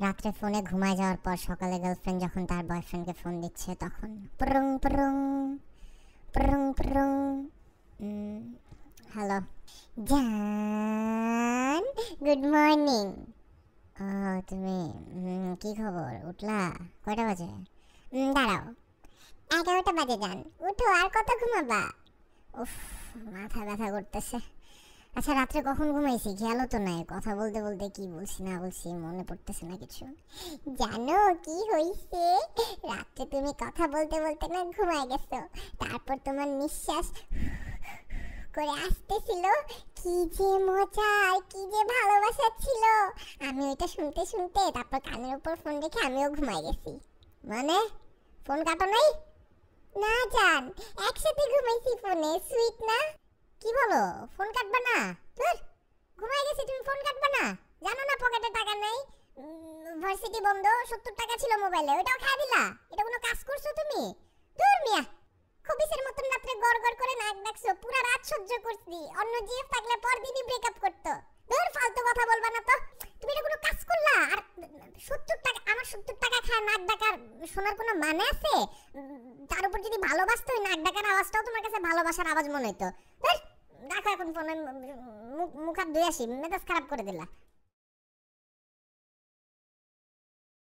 রাত্রে ফোনে ঘুমায় যাওয়ার পর সকালে গার্লফ্রেন্ড যখন তার বয়ফ্রেন্ডকে ফোন দিচ্ছে তখন prong prong prong prong. Hello জান, গুড মর্নিং। ও তুমি কি খবর, উঠলা? কয়টা বাজে? দাঁড়াও, 11টা বাজে জান, উঠো, আর কত ঘুমাবা? উফ, মাথা ব্যথা করতেছে। আচ্ছা রাত্রে কখন ঘুমাইছি খেয়ালও তো নাই, কথা বলতে বলতে কি বলছি না বলছি মনে পড়তেছে না কিছু। জানো কি হইছে? রাত্রে তুমি কথা বলতে বলতে না ঘুমায় গেছো, তারপর তোমার নিঃশ্বাস করে আসতেছিল, কি যে মজা আর কি যে ভালোবাসা ছিল। আমি ওইটা শুনতে শুনতে তারপর কানের উপর ফোন রেখে আমিও ঘুমায় গেছি। মানে ফোন কাটো নাই? না জান, একসাথে ঘুমাইছি ফোনে, সুইট না? কি বলো, ফোন কাটবা না? ধুর, ঘুমাই গেছি, তুমি ফোন কাটবা না? জানো না পকেটে টাকা নেই, ভার্সিটি বন্ধ, 70 টাকা ছিল মোবাইলে, ওইটাও খাই দিলা। এটা কোনো কাজ করছো তুমি? দূর মিয়া, খবিসের মতন রাত্রে গড় গড় করে নাক ডাকছো, পুরা রাত সহ্য করছি, অন্য জিএফ থাকলে পরদিনই ব্রেকআপ করতো। দূর, ফালতু কথা বলবা না তো। তুমি এটা কোনো কাজ করলা? আর 70 টাকা, আমার 70 টাকা খায় নাক ডাকার শোনার কোনো মানে আছে? তার উপর যদি ভালোবাসতো, ওই নাক ডাকার আওয়াজটাও তোমার কাছে ভালোবাসার আওয়াজ মনে হইতো। রাখো এখন ফোন, মুখ হাত ধুয়ে আসি, মেজাজ খারাপ করে দিলা।